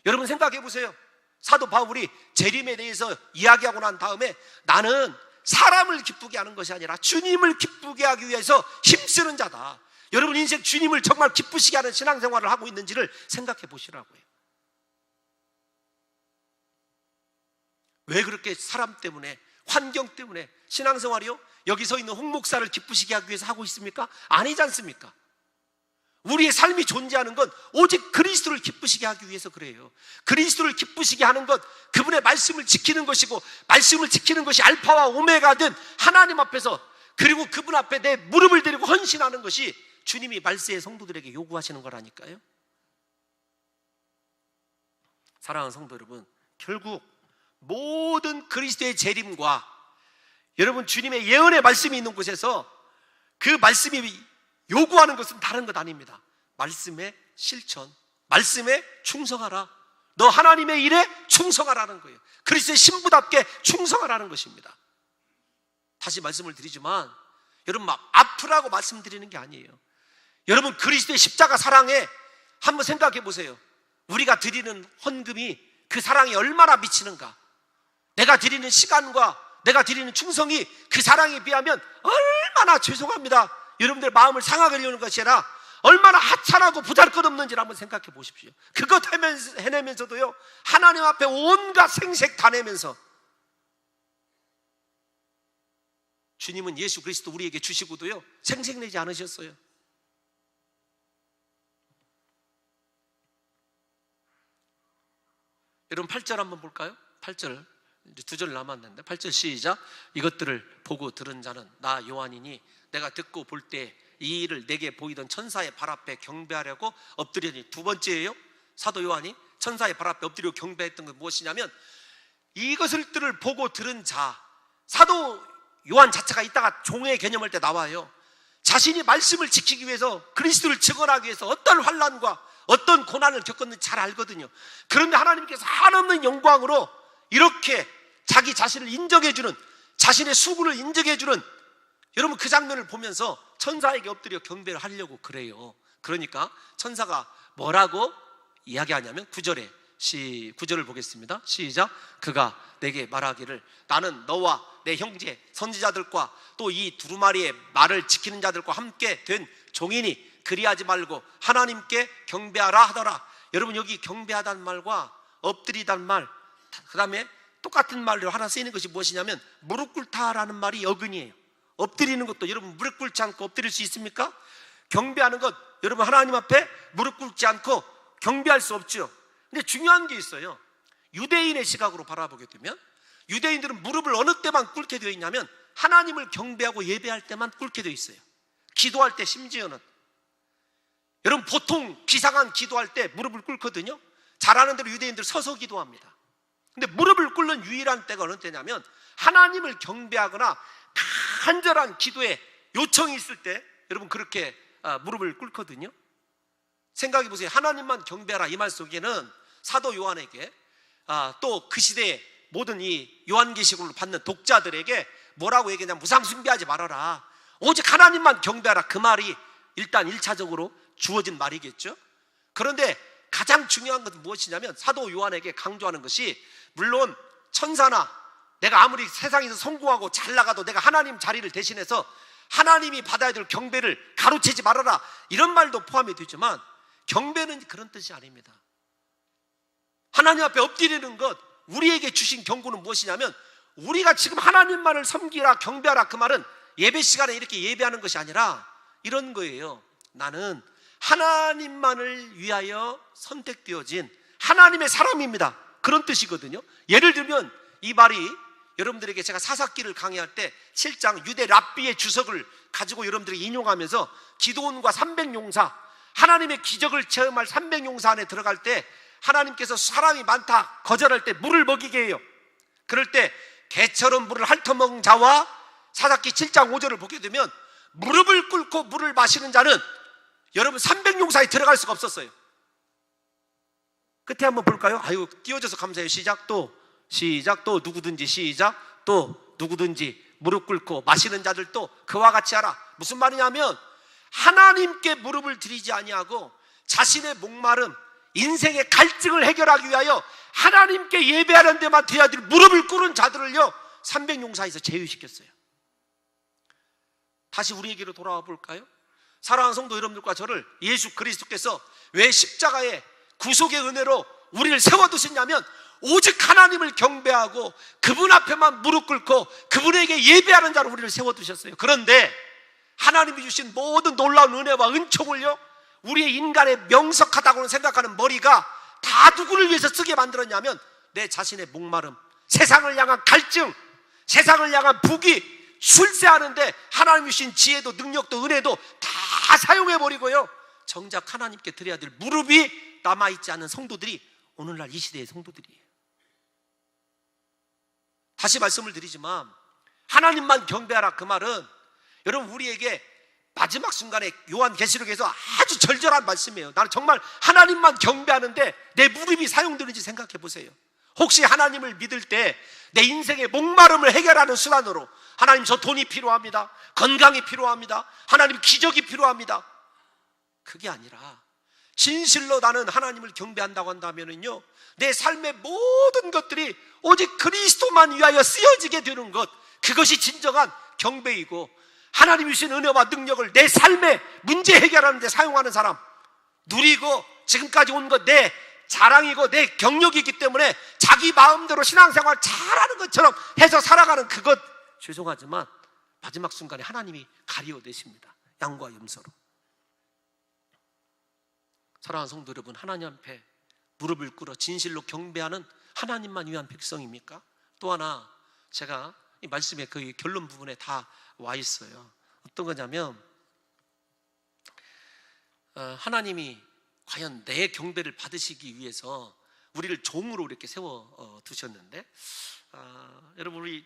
여러분 생각해 보세요. 사도 바울이 재림에 대해서 이야기하고 난 다음에 나는 사람을 기쁘게 하는 것이 아니라 주님을 기쁘게 하기 위해서 힘쓰는 자다. 여러분 인생 주님을 정말 기쁘시게 하는 신앙생활을 하고 있는지를 생각해 보시라고요. 왜 그렇게 사람 때문에, 환경 때문에 신앙생활이요? 여기 서 있는 홍 목사를 기쁘시게 하기 위해서 하고 있습니까? 아니지 않습니까? 우리의 삶이 존재하는 건 오직 그리스도를 기쁘시게 하기 위해서 그래요. 그리스도를 기쁘시게 하는 것, 그분의 말씀을 지키는 것이고, 말씀을 지키는 것이 알파와 오메가든 하나님 앞에서, 그리고 그분 앞에 내 무릎을 들이고 헌신하는 것이 주님이 말세의 성도들에게 요구하시는 거라니까요. 사랑하는 성도 여러분, 결국 모든 그리스도의 재림과 여러분 주님의 예언의 말씀이 있는 곳에서 그 말씀이 요구하는 것은 다른 것 아닙니다. 말씀의 실천, 말씀에 충성하라. 너 하나님의 일에 충성하라는 거예요. 그리스도의 신부답게 충성하라는 것입니다. 다시 말씀을 드리지만 여러분 막 아프라고 말씀드리는 게 아니에요. 여러분 그리스도의 십자가 사랑에 한번 생각해 보세요. 우리가 드리는 헌금이 그 사랑이 얼마나 미치는가. 내가 드리는 시간과 내가 드리는 충성이 그 사랑에 비하면 얼마나, 죄송합니다, 여러분들 마음을 상하게 하려는 것이 아니라 얼마나 하찮하고 보잘것없는지를 한번 생각해 보십시오. 그것 해내면서도요, 하나님 앞에 온갖 생색 다 내면서 주님은 예수 그리스도 우리에게 주시고도요 생색내지 않으셨어요. 여러분 8절 한번 볼까요? 8절, 이제 2절 남았는데 8절 시작. 이것들을 보고 들은 자는 나 요한이니 내가 듣고 볼 때 이 일을 내게 보이던 천사의 발 앞에 경배하려고 엎드리니. 두 번째예요. 사도 요한이 천사의 발 앞에 엎드리고 경배했던 건 무엇이냐면, 이것들을 보고 들은 자, 사도 요한 자체가 이따가 종의 개념할 때 나와요. 자신이 말씀을 지키기 위해서, 그리스도를 증언하기 위해서 어떤 환난과 어떤 고난을 겪었는지 잘 알거든요. 그런데 하나님께서 한없는 영광으로 이렇게 자기 자신을 인정해주는, 자신의 수고를 인정해주는, 여러분 그 장면을 보면서 천사에게 엎드려 경배를 하려고 그래요. 그러니까 천사가 뭐라고 이야기하냐면 9절을 보겠습니다. 시작. 그가 내게 말하기를 나는 너와 내 형제 선지자들과 또 이 두루마리의 말을 지키는 자들과 함께 된 종이니 그리하지 말고 하나님께 경배하라 하더라. 여러분 여기 경배하다는 말과 엎드리다는 말, 그 다음에 똑같은 말로 하나 쓰이는 것이 무엇이냐면 무릎 꿇다라는 말이 여근이에요. 엎드리는 것도 여러분 무릎 꿇지 않고 엎드릴 수 있습니까? 경배하는 것, 여러분 하나님 앞에 무릎 꿇지 않고 경배할 수 없죠. 근데 중요한 게 있어요. 유대인의 시각으로 바라보게 되면 유대인들은 무릎을 어느 때만 꿇게 되어 있냐면 하나님을 경배하고 예배할 때만 꿇게 되어 있어요. 기도할 때 심지어는. 여러분 보통 비상한 기도할 때 무릎을 꿇거든요. 잘 아는 대로 유대인들 서서 기도합니다. 근데 무릎을 꿇는 유일한 때가 어느 때냐면 하나님을 경배하거나 간절한 기도에 요청이 있을 때 여러분 그렇게 무릎을 꿇거든요. 생각해 보세요. 하나님만 경배하라 이 말 속에는 사도 요한에게 또 그 시대에 모든 이 요한계시록을 받는 독자들에게 뭐라고 얘기하냐면 무상숭배하지 말아라, 오직 하나님만 경배하라, 그 말이 일단 1차적으로 주어진 말이겠죠. 그런데 가장 중요한 것은 무엇이냐면 사도 요한에게 강조하는 것이, 물론 천사나 내가 아무리 세상에서 성공하고 잘 나가도 내가 하나님 자리를 대신해서 하나님이 받아야 될 경배를 가로채지 말아라 이런 말도 포함이 되지만, 경배는 그런 뜻이 아닙니다. 하나님 앞에 엎드리는 것, 우리에게 주신 경고는 무엇이냐면 우리가 지금 하나님만을 섬기라 경배하라, 그 말은 예배 시간에 이렇게 예배하는 것이 아니라 이런 거예요. 나는 하나님만을 위하여 선택되어진 하나님의 사람입니다. 그런 뜻이거든요. 예를 들면 이 말이 여러분들에게 제가 사사기를 강의할 때 7장 유대 랍비의 주석을 가지고 여러분들에게 인용하면서 기도원과 300용사, 하나님의 기적을 체험할 300용사 안에 들어갈 때 하나님께서 사람이 많다 거절할 때 물을 먹이게 해요. 그럴 때 개처럼 물을 핥아먹은 자와 사사기 7장 5절을 보게 되면 무릎을 꿇고 물을 마시는 자는 여러분 300용사에 들어갈 수가 없었어요. 끝에 한번 볼까요? 아유, 띄워줘서 감사해요. 시작. 또 누구든지, 시작. 또 누구든지 무릎 꿇고 마시는 자들도 그와 같이 하라. 무슨 말이냐면 하나님께 무릎을 드리지 아니하고 자신의 목마름, 인생의 갈증을 해결하기 위하여 하나님께 예배하는 데만 돼야 될 무릎을 꿇은 자들을요 300용사에서 제외시켰어요. 다시 우리에게로 돌아와 볼까요? 사랑하는 성도 여러분들과 저를 예수 그리스도께서 왜 십자가의 구속의 은혜로 우리를 세워두셨냐면 오직 하나님을 경배하고 그분 앞에만 무릎 꿇고 그분에게 예배하는 자로 우리를 세워두셨어요. 그런데 하나님이 주신 모든 놀라운 은혜와 은총을요 우리의 인간의 명석하다고는 생각하는 머리가 다 누구를 위해서 쓰게 만들었냐면 내 자신의 목마름, 세상을 향한 갈증, 세상을 향한 부귀, 출세하는데 하나님이 주신 지혜도 능력도 은혜도 다 사용해버리고요 정작 하나님께 드려야 될 무릎이 남아있지 않은 성도들이 오늘날 이 시대의 성도들이에요. 다시 말씀을 드리지만 하나님만 경배하라, 그 말은 여러분 우리에게 마지막 순간에 요한계시록에서 아주 절절한 말씀이에요. 나는 정말 하나님만 경배하는데 내 무릎이 사용되는지 생각해 보세요. 혹시 하나님을 믿을 때 내 인생의 목마름을 해결하는 수단으로 하나님 저 돈이 필요합니다, 건강이 필요합니다, 하나님 기적이 필요합니다, 그게 아니라 진실로 나는 하나님을 경배한다고 한다면요 내 삶의 모든 것들이 오직 그리스도만 위하여 쓰여지게 되는 것, 그것이 진정한 경배이고 하나님이 주신 은혜와 능력을 내 삶의 문제 해결하는 데 사용하는 사람, 누리고 지금까지 온 것 내 자랑이고 내 경력이기 때문에 자기 마음대로 신앙생활 잘하는 것처럼 해서 살아가는 그것, 죄송하지만 마지막 순간에 하나님이 가리어내십니다. 양과 염소로. 사랑하는 성도 여러분, 하나님 앞에 무릎을 꿇어 진실로 경배하는 하나님만 위한 백성입니까? 또 하나 제가 이 말씀의 그 결론 부분에 다 와 있어요. 어떤 거냐면 하나님이 과연 내 경배를 받으시기 위해서 우리를 종으로 이렇게 세워 두셨는데 여러분 우리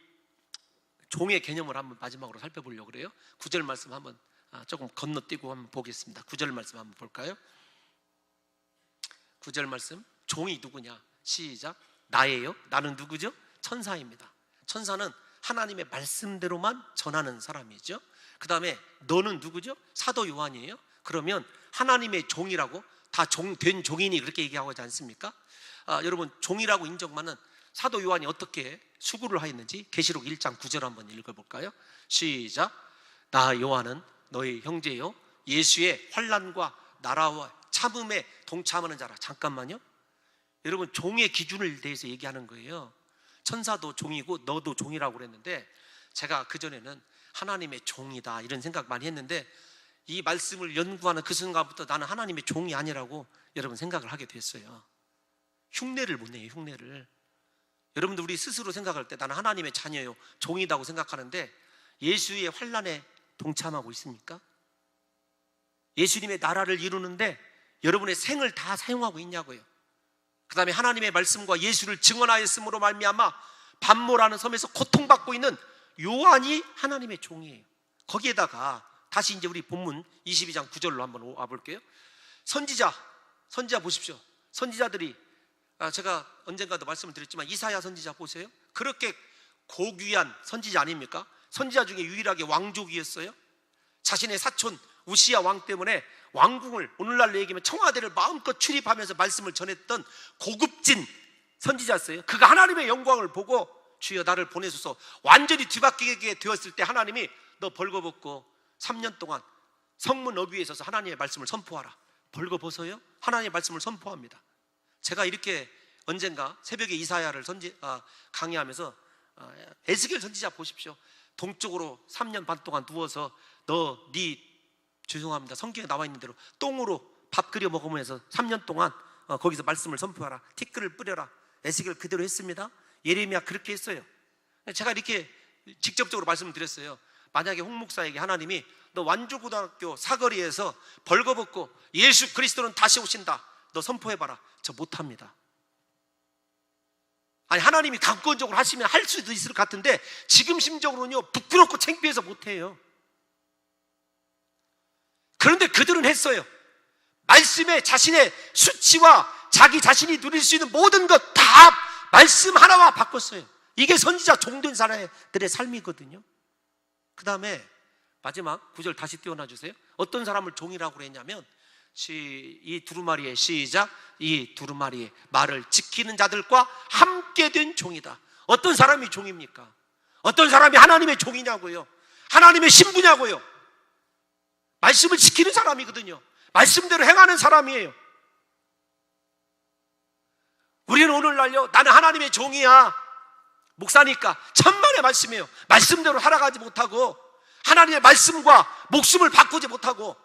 종의 개념을 한번 마지막으로 살펴보려고 그래요. 9절 말씀 한번 조금 건너뛰고 한번 보겠습니다. 9절 말씀 한번 볼까요? 9절 말씀, 종이 누구냐? 시작. 나예요. 나는 누구죠? 천사입니다. 천사는 하나님의 말씀대로만 전하는 사람이죠. 그 다음에 너는 누구죠? 사도 요한이에요. 그러면 하나님의 종이라고, 다 된 종이니 그렇게 얘기하고 하지 않습니까? 여러분 종이라고 인정받는 사도 요한이 어떻게 수고를 하였는지 계시록 1장 9절 한번 읽어볼까요? 시작. 나 요한은 너희 형제요 예수의 환난과 나라와 참음에 동참하는 자라. 잠깐만요. 여러분 종의 기준을 대해서 얘기하는 거예요. 천사도 종이고 너도 종이라고 그랬는데 제가 그전에는 하나님의 종이다 이런 생각 많이 했는데 이 말씀을 연구하는 그 순간부터 나는 하나님의 종이 아니라고 여러분 생각을 하게 됐어요. 흉내를 못 내요. 흉내를. 여러분들 우리 스스로 생각할 때 나는 하나님의 자녀요 종이다고 생각하는데 예수의 환난에 동참하고 있습니까? 예수님의 나라를 이루는데 여러분의 생을 다 사용하고 있냐고요. 그 다음에 하나님의 말씀과 예수를 증언하였음으로 말미암아 반모라는 섬에서 고통받고 있는 요한이 하나님의 종이에요. 거기에다가 다시 이제 우리 본문 22장 9절로 한번 와볼게요. 선지자 보십시오. 선지자들이 제가 언젠가도 말씀을 드렸지만 이사야 선지자 보세요. 그렇게 고귀한 선지자 아닙니까? 선지자 중에 유일하게 왕족이었어요. 자신의 사촌 우시야 왕 때문에 왕궁을, 오늘날로 얘기하면 청와대를 마음껏 출입하면서 말씀을 전했던 고급진 선지자였어요. 그가 하나님의 영광을 보고 주여 나를 보내소서 완전히 뒤바뀌게 되었을 때 하나님이 너 벌거벗고 3년 동안 성문 어귀에 서서 하나님의 말씀을 선포하라. 벌거벗어요? 하나님의 말씀을 선포합니다. 제가 이렇게 언젠가 새벽에 이사야를 강의하면서 에스겔 선지자 보십시오. 동쪽으로 3년 반 동안 누워서 죄송합니다, 성경에 나와 있는 대로 똥으로 밥 끓여 먹으면서 3년 동안 거기서 말씀을 선포하라, 티끌을 뿌려라. 에스겔 그대로 했습니다. 예레미야 그렇게 했어요. 제가 이렇게 직접적으로 말씀을 드렸어요. 만약에 홍 목사에게 하나님이 너 완주고등학교 사거리에서 벌거벗고 예수 그리스도는 다시 오신다, 너 선포해봐라, 저 못합니다. 아니, 하나님이 강권적으로 하시면 할 수도 있을 것 같은데 지금 심적으로는요 부끄럽고 창피해서 못해요. 그런데 그들은 했어요. 말씀에 자신의 수치와 자기 자신이 누릴 수 있는 모든 것 다 말씀 하나와 바꿨어요. 이게 선지자 종된 사람들의 삶이거든요. 그 다음에 마지막 9절 다시 띄워놔 주세요. 어떤 사람을 종이라고 그랬냐면 이 두루마리의 시작, 이 두루마리의 말을 지키는 자들과 함께 된 종이다. 어떤 사람이 종입니까? 어떤 사람이 하나님의 종이냐고요? 하나님의 신부냐고요? 말씀을 지키는 사람이거든요. 말씀대로 행하는 사람이에요. 우리는 오늘날요, 나는 하나님의 종이야, 목사니까 천만의 말씀이에요. 말씀대로 살아가지 못하고 하나님의 말씀과 목숨을 바꾸지 못하고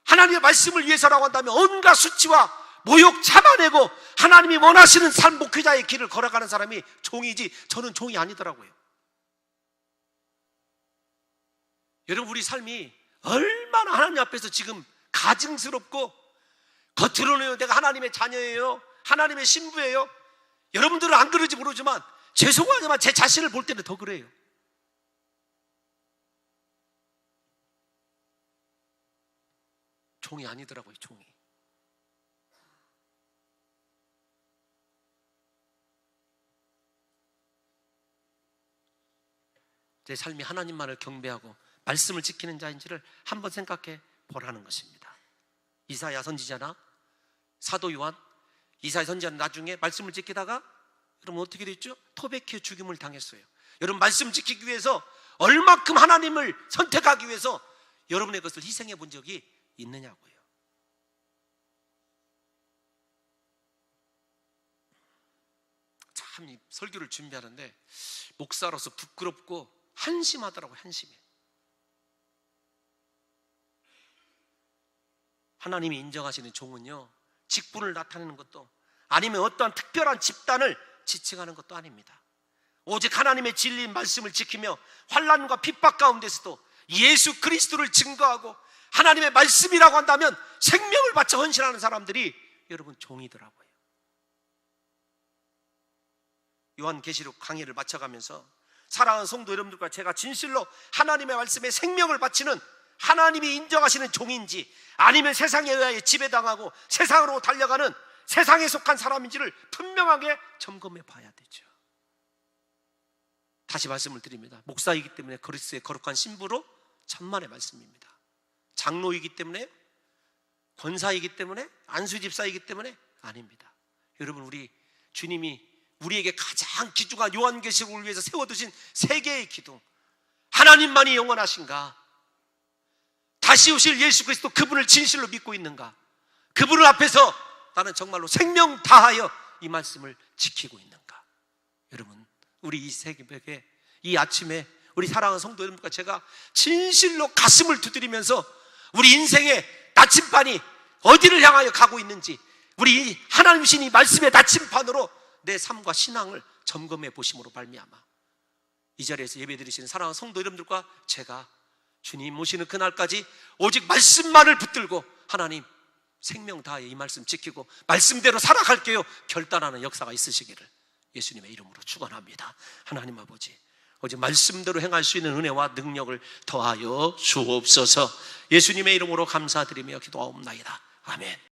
하나님의 말씀을 위해서라고 한다면 온갖 수치와 모욕 참아내고 하나님이 원하시는 삶 목회자의 길을 걸어가는 사람이 종이지, 저는 종이 아니더라고요. 여러분, 우리 삶이 얼마나 하나님 앞에서 지금 가증스럽고 겉으로는 내가 하나님의 자녀예요, 하나님의 신부예요. 여러분들은 안 그러지 모르지만 죄송하지만 제 자신을 볼 때는 더 그래요. 종이 아니더라고요, 종이. 제 삶이 하나님만을 경배하고 말씀을 지키는 자인지를 한번 생각해 보라는 것입니다. 이사야 선지자나 사도 요한, 이사야 선지자는 나중에 말씀을 지키다가 여러분 어떻게 됐죠? 토백해 죽임을 당했어요. 여러분, 말씀 지키기 위해서 얼마큼 하나님을 선택하기 위해서 여러분의 것을 희생해 본 적이 있느냐고요. 참, 이 설교를 준비하는데 목사로서 부끄럽고 한심하더라고요. 한심해. 하나님이 인정하시는 종은요, 직분을 나타내는 것도 아니면 어떠한 특별한 집단을 지칭하는 것도 아닙니다. 오직 하나님의 진리인 말씀을 지키며 환난과 핍박 가운데서도 예수 그리스도를 증거하고 하나님의 말씀이라고 한다면 생명을 바쳐 헌신하는 사람들이 여러분 종이더라고요. 요한계시록 강의를 마쳐가면서 사랑하는 성도 여러분들과 제가 진실로 하나님의 말씀에 생명을 바치는 하나님이 인정하시는 종인지 아니면 세상에 의하여 지배당하고 세상으로 달려가는 세상에 속한 사람인지를 분명하게 점검해 봐야 되죠. 다시 말씀을 드립니다. 목사이기 때문에 그리스도의 거룩한 신부로 천만의 말씀입니다. 장로이기 때문에, 권사이기 때문에, 안수집사이기 때문에 아닙니다. 여러분, 우리 주님이 우리에게 가장 귀중한 요한계시록을 위해서 세워두신 세 개의 기둥, 하나님만이 영원하신가, 다시 오실 예수 그리스도 그분을 진실로 믿고 있는가, 그분을 앞에서 나는 정말로 생명 다하여 이 말씀을 지키고 있는가. 여러분, 우리 이 새벽에, 이 아침에 우리 사랑하는 성도 여러분과 제가 진실로 가슴을 두드리면서 우리 인생의 나침반이 어디를 향하여 가고 있는지, 우리 하나님 신이 말씀의 나침반으로 내 삶과 신앙을 점검해 보심으로 말미암아 이 자리에서 예배드리시는 사랑하는 성도 여러분들과 제가 주님 모시는 그날까지 오직 말씀만을 붙들고 하나님 생명 다하여 이 말씀 지키고 말씀대로 살아갈게요 결단하는 역사가 있으시기를 예수님의 이름으로 축원합니다. 하나님 아버지, 오직 말씀대로 행할 수 있는 은혜와 능력을 더하여 주옵소서. 예수님의 이름으로 감사드리며 기도하옵나이다. 아멘.